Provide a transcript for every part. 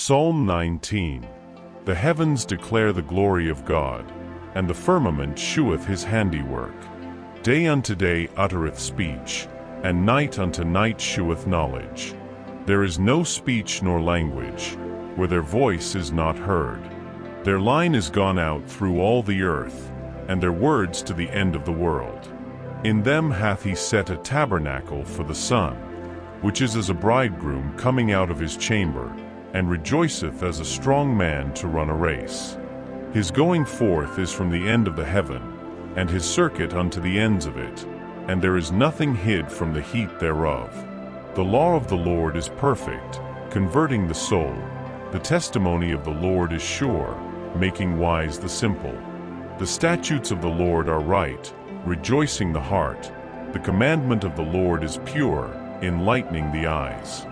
Psalm 19. The heavens declare the glory of God, and the firmament sheweth his handiwork. Day unto day uttereth speech, and night unto night sheweth knowledge. There is no speech nor language, where their voice is not heard. Their line is gone out through all the earth, and their words to the end of the world. In them hath he set a tabernacle for the sun, which is as a bridegroom coming out of his chamber, and rejoiceth as a strong man to run a race. His going forth is from the end of the heaven, and his circuit unto the ends of it, and there is nothing hid from the heat thereof. The law of the Lord is perfect, converting the soul. The testimony of the Lord is sure, making wise the simple. The statutes of the Lord are right, rejoicing the heart. The commandment of the Lord is pure, enlightening the eyes.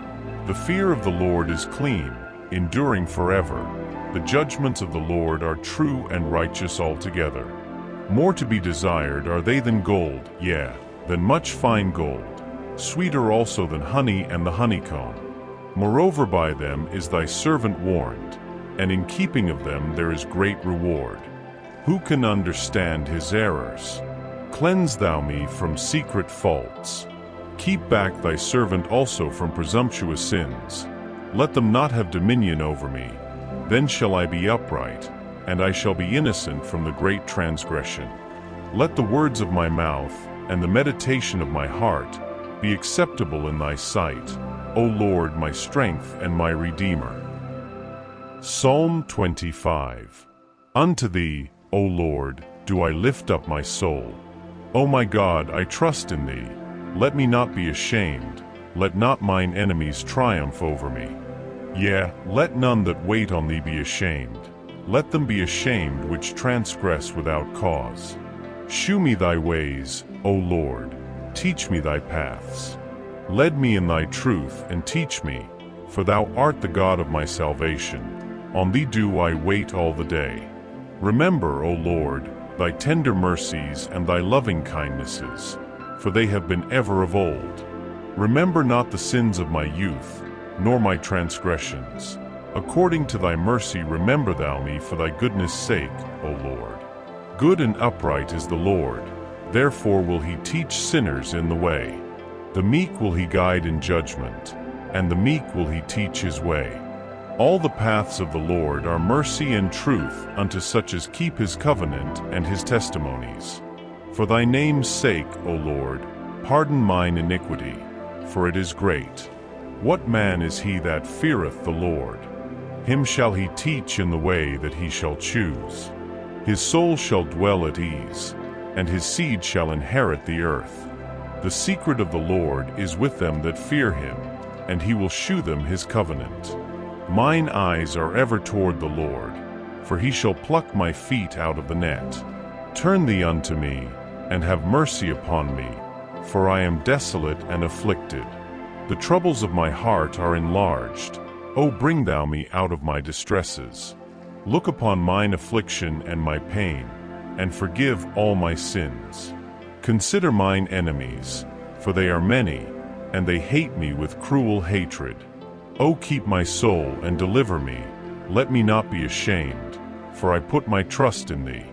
The fear of the Lord is clean, enduring forever. The judgments of the Lord are true and righteous altogether. More to be desired are they than gold, yea, than much fine gold, sweeter also than honey and the honeycomb. Moreover by them is thy servant warned, and in keeping of them there is great reward. Who can understand his errors? Cleanse thou me from secret faults. Keep back thy servant also from presumptuous sins. Let them not have dominion over me. Then shall I be upright, and I shall be innocent from the great transgression. Let the words of my mouth, and the meditation of my heart, be acceptable in thy sight, O Lord, my strength and my Redeemer. Psalm 25. Unto thee, O Lord, do I lift up my soul. O my God, I trust in thee. Let me not be ashamed, let not mine enemies triumph over me. Yea, let none that wait on thee be ashamed. Let them be ashamed which transgress without cause. Shew me thy ways, O Lord, teach me thy paths. Lead me in thy truth, and teach me, for thou art the God of my salvation. On thee do I wait all the day. Remember, O Lord, thy tender mercies and thy loving kindnesses, for they have been ever of old. Remember not the sins of my youth, nor my transgressions. According to thy mercy remember thou me for thy goodness' sake, O Lord. Good and upright is the Lord, therefore will he teach sinners in the way. The meek will he guide in judgment, and the meek will he teach his way. All the paths of the Lord are mercy and truth unto such as keep his covenant and his testimonies. For thy name's sake, O Lord, pardon mine iniquity, for it is great. What man is he that feareth the Lord? Him shall he teach in the way that he shall choose. His soul shall dwell at ease, and his seed shall inherit the earth. The secret of the Lord is with them that fear him, and he will shew them his covenant. Mine eyes are ever toward the Lord, for he shall pluck my feet out of the net. Turn thee unto me, and have mercy upon me, for I am desolate and afflicted. The troubles of my heart are enlarged. O bring thou me out of my distresses. Look upon mine affliction and my pain, and forgive all my sins. Consider mine enemies, for they are many, and they hate me with cruel hatred. O keep my soul and deliver me. Let me not be ashamed, for I put my trust in thee.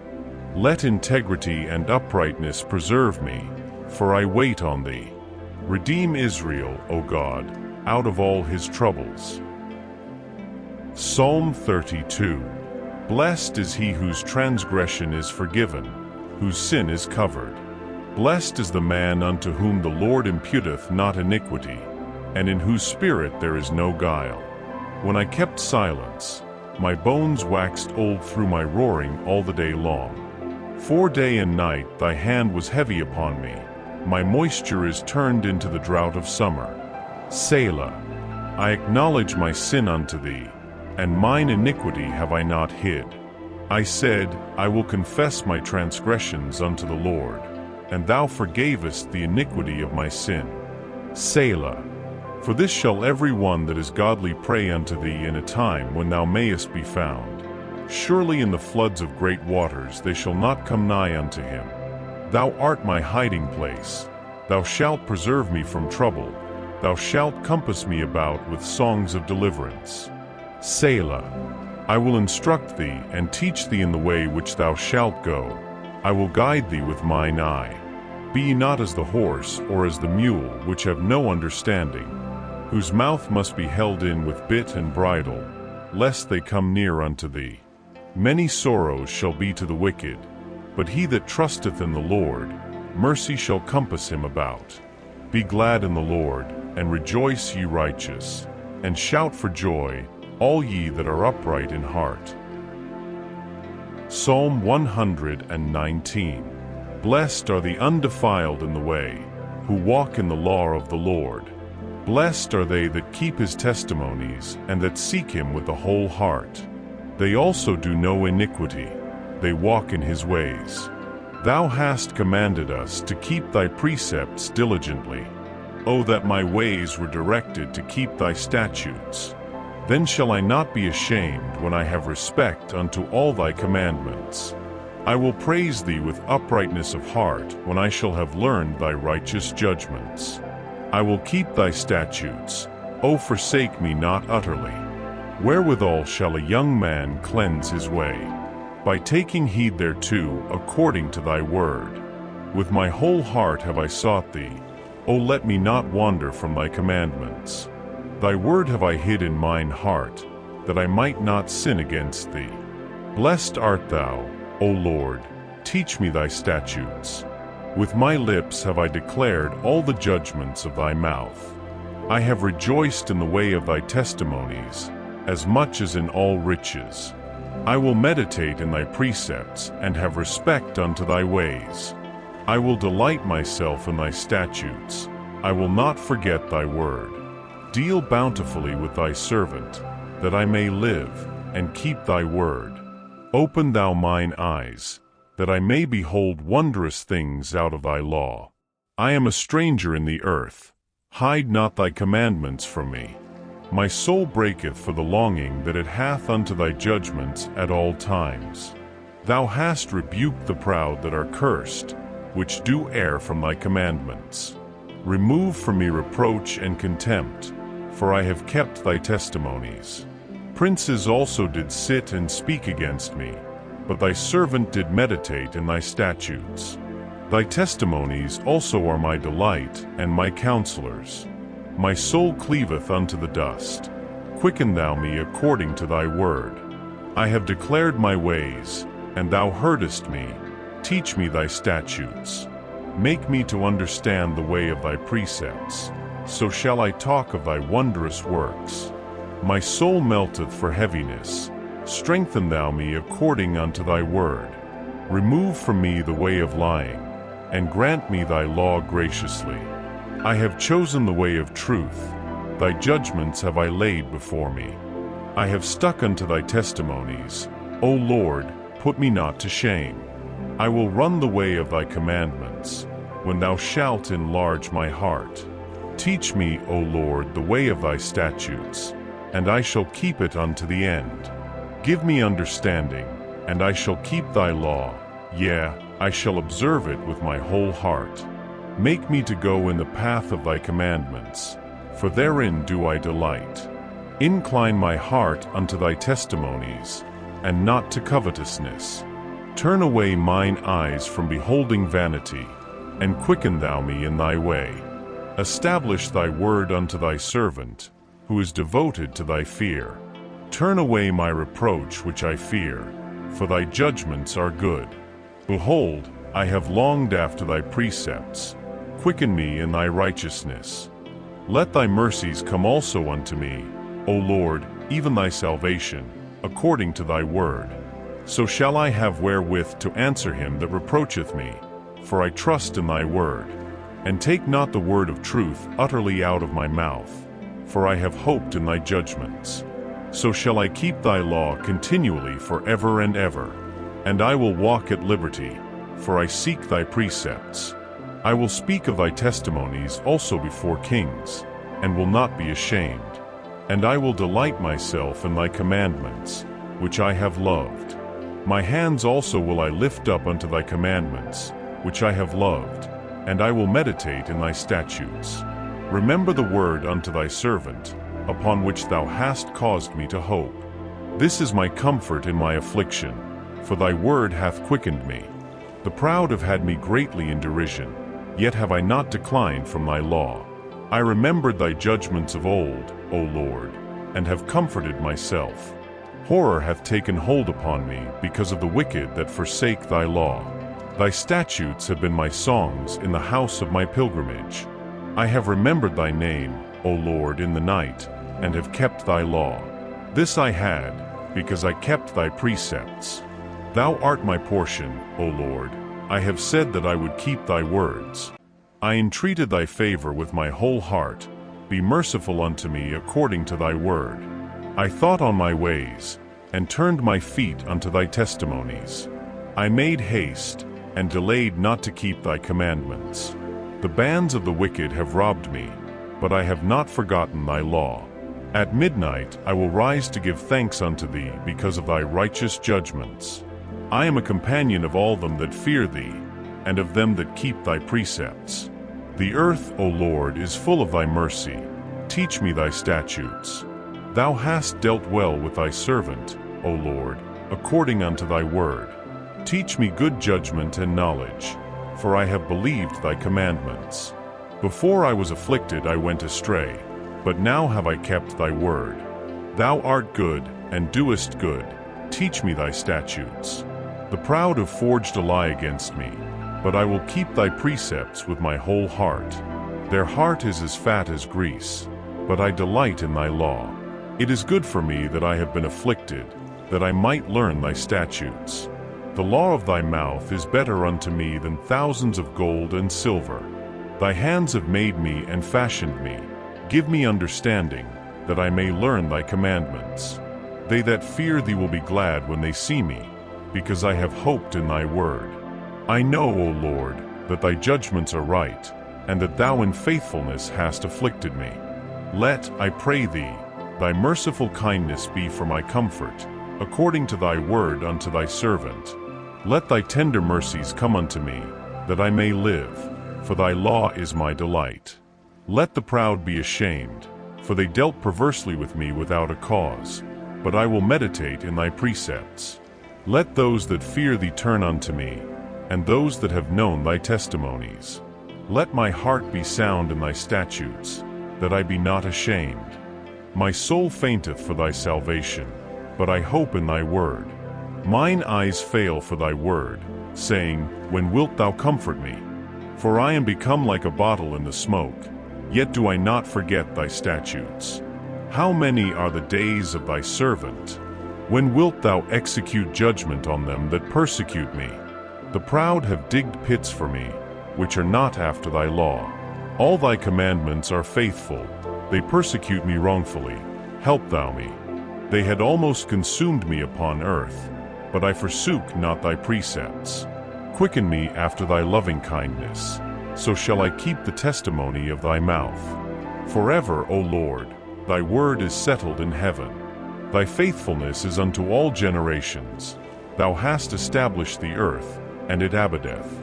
Let integrity and uprightness preserve me, for I wait on thee. Redeem Israel, O God, out of all his troubles. Psalm 32. Blessed is he whose transgression is forgiven, whose sin is covered. Blessed is the man unto whom the Lord imputeth not iniquity, and in whose spirit there is no guile. When I kept silence, my bones waxed old through my roaring all the day long. For day and night thy hand was heavy upon me. My moisture is turned into the drought of summer. Selah. I acknowledge my sin unto thee, and mine iniquity have I not hid. I said, I will confess my transgressions unto the Lord, and thou forgavest the iniquity of my sin. Selah. For this shall every one that is godly pray unto thee in a time when thou mayest be found. Surely in the floods of great waters they shall not come nigh unto him. Thou art my hiding place. Thou shalt preserve me from trouble. Thou shalt compass me about with songs of deliverance. Selah. I will instruct thee and teach thee in the way which thou shalt go. I will guide thee with mine eye. Be ye not as the horse or as the mule, which have no understanding, whose mouth must be held in with bit and bridle, lest they come near unto thee. Many sorrows shall be to the wicked, but he that trusteth in the Lord, mercy shall compass him about. Be glad in the Lord, and rejoice, ye righteous, and shout for joy, all ye that are upright in heart. Psalm 119. Blessed are the undefiled in the way, who walk in the law of the Lord. Blessed are they that keep his testimonies, and that seek him with the whole heart. They also do no iniquity, they walk in his ways. Thou hast commanded us to keep thy precepts diligently. O that my ways were directed to keep thy statutes! Then shall I not be ashamed when I have respect unto all thy commandments. I will praise thee with uprightness of heart when I shall have learned thy righteous judgments. I will keep thy statutes, O forsake me not utterly. Wherewithal shall a young man cleanse his way? By taking heed thereto according to thy word. With my whole heart have I sought thee. O let me not wander from thy commandments. Thy word have I hid in mine heart, that I might not sin against thee. Blessed art thou, O Lord, teach me thy statutes. With my lips have I declared all the judgments of thy mouth. I have rejoiced in the way of thy testimonies, as much as in all riches. I will meditate in thy precepts, and have respect unto thy ways. I will delight myself in thy statutes. I will not forget thy word. Deal bountifully with thy servant, that I may live, and keep thy word. Open thou mine eyes, that I may behold wondrous things out of thy law. I am a stranger in the earth. Hide not thy commandments from me. My soul breaketh for the longing that it hath unto thy judgments at all times. Thou hast rebuked the proud that are cursed, which do err from thy commandments. Remove from me reproach and contempt, for I have kept thy testimonies. Princes also did sit and speak against me, but thy servant did meditate in thy statutes. Thy testimonies also are my delight and my counselors. My soul cleaveth unto the dust. Quicken thou me according to thy word. I have declared my ways, and thou heardest me. Teach me thy statutes. Make me to understand the way of thy precepts. So shall I talk of thy wondrous works. My soul melteth for heaviness. Strengthen thou me according unto thy word. Remove from me the way of lying, and grant me thy law graciously. I have chosen the way of truth. Thy judgments have I laid before me. I have stuck unto thy testimonies. O Lord, put me not to shame. I will run the way of thy commandments, when thou shalt enlarge my heart. Teach me, O Lord, the way of thy statutes, and I shall keep it unto the end. Give me understanding, and I shall keep thy law. Yea, I shall observe it with my whole heart. Make me to go in the path of thy commandments, for therein do I delight. Incline my heart unto thy testimonies, and not to covetousness. Turn away mine eyes from beholding vanity, and quicken thou me in thy way. Establish thy word unto thy servant, who is devoted to thy fear. Turn away my reproach which I fear, for thy judgments are good. Behold, I have longed after thy precepts. Quicken me in thy righteousness. Let thy mercies come also unto me, O Lord, even thy salvation, according to thy word. So shall I have wherewith to answer him that reproacheth me, for I trust in thy word. And take not the word of truth utterly out of my mouth, for I have hoped in thy judgments. So shall I keep thy law continually forever and ever. And I will walk at liberty, for I seek thy precepts. I will speak of thy testimonies also before kings, and will not be ashamed. And I will delight myself in thy commandments, which I have loved. My hands also will I lift up unto thy commandments, which I have loved, and I will meditate in thy statutes. Remember the word unto thy servant, upon which thou hast caused me to hope. This is my comfort in my affliction, for thy word hath quickened me. The proud have had me greatly in derision, yet have I not declined from thy law. I remembered thy judgments of old, O Lord, and have comforted myself. Horror hath taken hold upon me because of the wicked that forsake thy law. Thy statutes have been my songs in the house of my pilgrimage. I have remembered thy name, O Lord, in the night, and have kept thy law. This I had, because I kept thy precepts. Thou art my portion, O Lord. I have said that I would keep thy words. I entreated thy favor with my whole heart. Be merciful unto me according to thy word. I thought on my ways, and turned my feet unto thy testimonies. I made haste, and delayed not to keep thy commandments. The bands of the wicked have robbed me, but I have not forgotten thy law. At midnight I will rise to give thanks unto thee because of thy righteous judgments. I am a companion of all them that fear thee, and of them that keep thy precepts. The earth, O Lord, is full of thy mercy. Teach me thy statutes. Thou hast dealt well with thy servant, O Lord, according unto thy word. Teach me good judgment and knowledge, for I have believed thy commandments. Before I was afflicted I went astray, but now have I kept thy word. Thou art good, and doest good. Teach me thy statutes. The proud have forged a lie against me, but I will keep thy precepts with my whole heart. Their heart is as fat as grease, but I delight in thy law. It is good for me that I have been afflicted, that I might learn thy statutes. The law of thy mouth is better unto me than thousands of gold and silver. Thy hands have made me and fashioned me. Give me understanding, that I may learn thy commandments. They that fear thee will be glad when they see me, because I have hoped in thy word. I know, O Lord, that thy judgments are right, and that thou in faithfulness hast afflicted me. Let, I pray thee, thy merciful kindness be for my comfort, according to thy word unto thy servant. Let thy tender mercies come unto me, that I may live, for thy law is my delight. Let the proud be ashamed, for they dealt perversely with me without a cause, but I will meditate in thy precepts. Let those that fear thee turn unto me, and those that have known thy testimonies. Let my heart be sound in thy statutes, that I be not ashamed. My soul fainteth for thy salvation, but I hope in thy word. Mine eyes fail for thy word, saying, When wilt thou comfort me? For I am become like a bottle in the smoke, yet do I not forget thy statutes. How many are the days of thy servant? When wilt thou execute judgment on them that persecute me? The proud have digged pits for me, which are not after thy law. All thy commandments are faithful. They persecute me wrongfully. Help thou me. They had almost consumed me upon earth, but I forsook not thy precepts. Quicken me after thy loving kindness, so shall I keep the testimony of thy mouth. Forever, O Lord, thy word is settled in heaven. Thy faithfulness is unto all generations. Thou hast established the earth, and it abideth.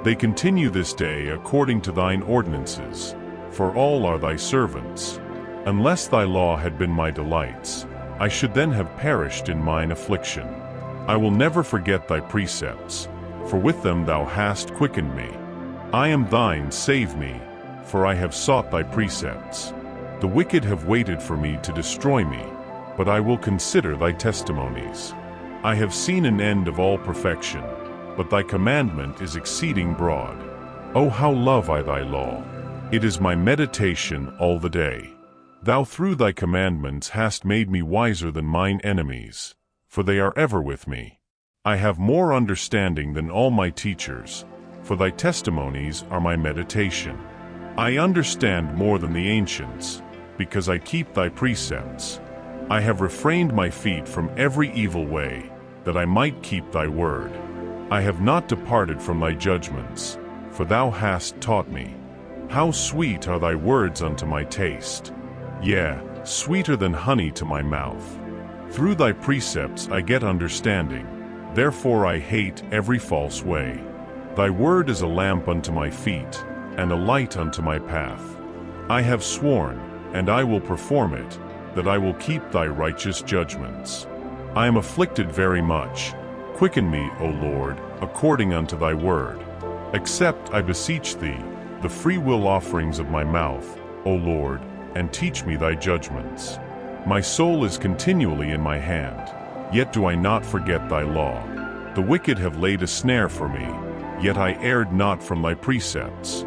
They continue this day according to thine ordinances, for all are thy servants. Unless thy law had been my delights, I should then have perished in mine affliction. I will never forget thy precepts, for with them thou hast quickened me. I am thine, save me, for I have sought thy precepts. The wicked have waited for me to destroy me, but I will consider thy testimonies. I have seen an end of all perfection, but thy commandment is exceeding broad. O how love I thy law! It is my meditation all the day. Thou through thy commandments hast made me wiser than mine enemies, for they are ever with me. I have more understanding than all my teachers, for thy testimonies are my meditation. I understand more than the ancients, because I keep thy precepts. I have refrained my feet from every evil way, that I might keep thy word. I have not departed from thy judgments, for thou hast taught me. How sweet are thy words unto my taste! Yea, sweeter than honey to my mouth. Through thy precepts I get understanding, therefore I hate every false way. Thy word is a lamp unto my feet, and a light unto my path. I have sworn, and I will perform it, that I will keep thy righteous judgments. I am afflicted very much. Quicken me, O Lord, according unto thy word. Accept, I beseech thee, the freewill offerings of my mouth, O Lord, and teach me thy judgments. My soul is continually in my hand, yet do I not forget thy law. The wicked have laid a snare for me, yet I erred not from thy precepts.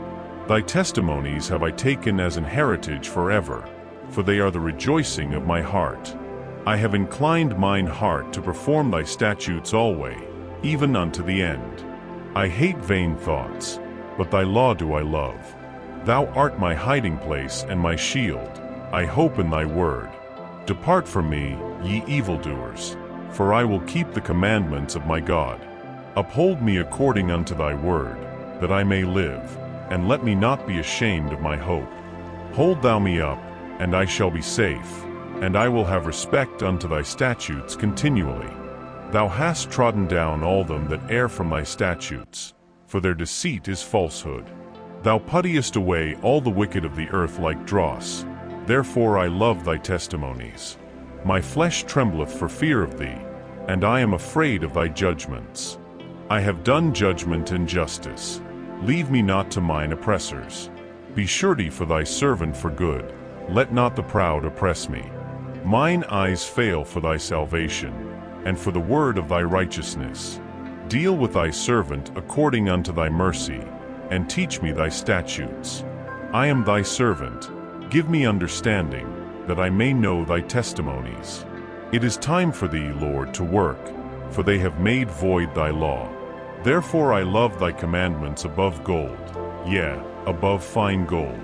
Thy testimonies have I taken as an heritage forever, for they are the rejoicing of my heart. I have inclined mine heart to perform thy statutes alway, even unto the end. I hate vain thoughts, but thy law do I love. Thou art my hiding place and my shield. I hope in thy word. Depart from me, ye evildoers, for I will keep the commandments of my God. Uphold me according unto thy word, that I may live, and let me not be ashamed of my hope. Hold thou me up, and I shall be safe, and I will have respect unto thy statutes continually. Thou hast trodden down all them that err from thy statutes, for their deceit is falsehood. Thou puttiest away all the wicked of the earth like dross. Therefore I love thy testimonies. My flesh trembleth for fear of thee, and I am afraid of thy judgments. I have done judgment and justice. Leave me not to mine oppressors. Be surety for thy servant for good. Let not the proud oppress me. Mine eyes fail for thy salvation, and for the word of thy righteousness. Deal with thy servant according unto thy mercy, and teach me thy statutes. I am thy servant. Give me understanding, that I may know thy testimonies. It is time for thee, Lord, to work, for they have made void thy law. Therefore I love thy commandments above gold, yea, above fine gold.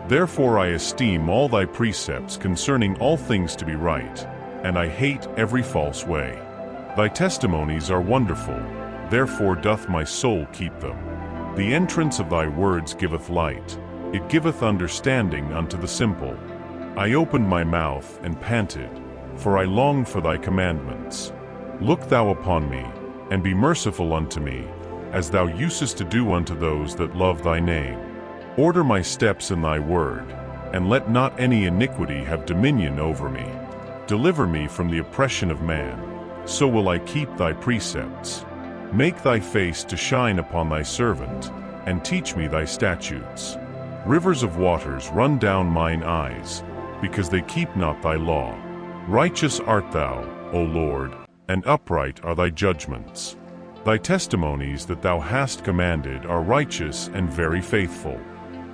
Therefore I esteem all thy precepts concerning all things to be right, and I hate every false way. Thy testimonies are wonderful, therefore doth my soul keep them. The entrance of thy words giveth light, it giveth understanding unto the simple. I opened my mouth and panted, for I longed for thy commandments. Look thou upon me, and be merciful unto me, as thou usest to do unto those that love thy name. Order my steps in thy word, and let not any iniquity have dominion over me. Deliver me from the oppression of man, so will I keep thy precepts. Make thy face to shine upon thy servant, and teach me thy statutes. Rivers of waters run down mine eyes, because they keep not thy law. Righteous art thou, O Lord, and upright are thy judgments. Thy testimonies that thou hast commanded are righteous and very faithful.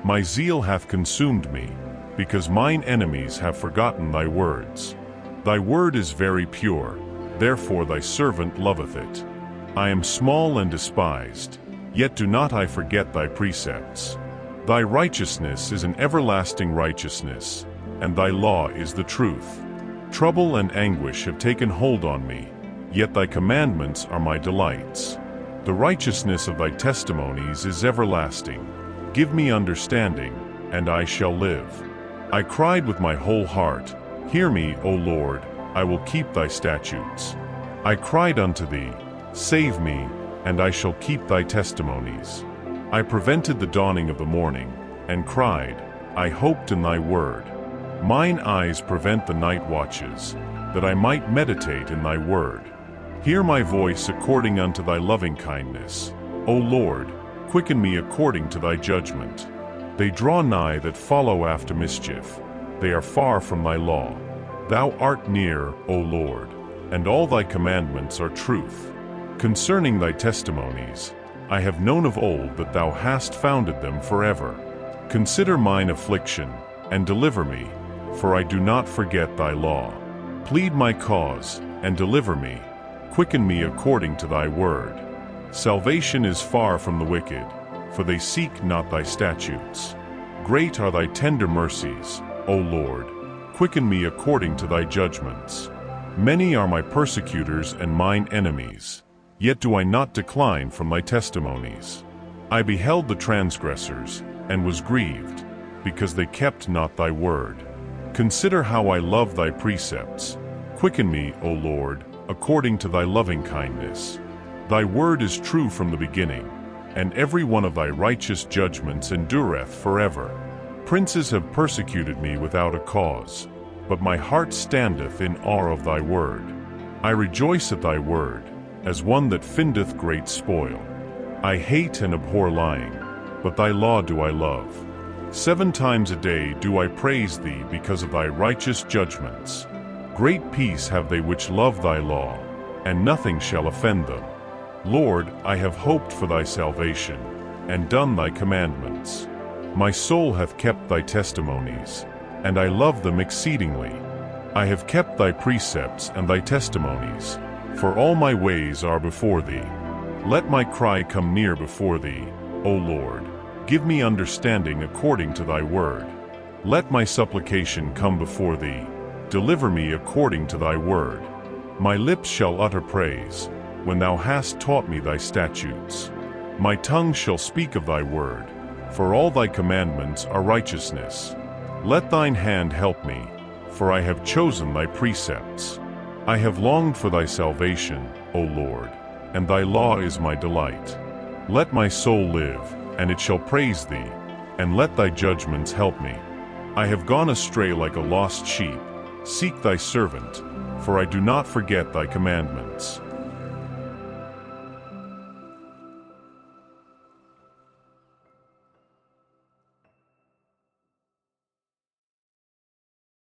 My zeal hath consumed me, because mine enemies have forgotten thy words. Thy word is very pure, therefore thy servant loveth it. I am small and despised, yet do not I forget thy precepts. Thy righteousness is an everlasting righteousness, and thy law is the truth. Trouble and anguish have taken hold on me, yet thy commandments are my delights. The righteousness of thy testimonies is everlasting. Give me understanding, and I shall live. I cried with my whole heart, hear me, O Lord, I will keep thy statutes. I cried unto thee, save me, and I shall keep thy testimonies. I prevented the dawning of the morning, and cried, I hoped in thy word. Mine eyes prevent the night watches, that I might meditate in thy word. Hear my voice according unto thy loving kindness. O Lord, quicken me according to thy judgment. They draw nigh that follow after mischief. They are far from thy law. Thou art near, O Lord, and all thy commandments are truth. Concerning thy testimonies, I have known of old that thou hast founded them forever. Consider mine affliction, and deliver me, for I do not forget thy law. Plead my cause, and deliver me. Quicken me according to thy word. Salvation is far from the wicked, for they seek not thy statutes. Great are thy tender mercies, O Lord. Quicken me according to thy judgments. Many are my persecutors and mine enemies, yet do I not decline from thy testimonies. I beheld the transgressors, and was grieved, because they kept not thy word. Consider how I love thy precepts. Quicken me, O Lord, according to thy loving kindness. Thy word is true from the beginning, and every one of thy righteous judgments endureth forever. princes have persecuted me without a cause, but my heart standeth in awe of thy word. I rejoice at thy word, as one that findeth great spoil. I hate and abhor lying, but thy law do I love. 7 times a day do I praise thee because of thy righteous judgments. Great peace have they which love thy law, and nothing shall offend them. Lord, I have hoped for thy salvation, and done thy commandments. My soul hath kept thy testimonies, and I love them exceedingly. I have kept thy precepts and thy testimonies, for all my ways are before thee. Let my cry come near before thee, O Lord. Give me understanding according to thy word. Let my supplication come before thee. Deliver me according to thy word. My lips shall utter praise, when thou hast taught me thy statutes. My tongue shall speak of thy word, for all thy commandments are righteousness. Let thine hand help me, for I have chosen thy precepts. I have longed for thy salvation, O Lord, and thy law is my delight. Let my soul live, and it shall praise thee, and let thy judgments help me. I have gone astray like a lost sheep. Seek thy servant, for I do not forget thy commandments.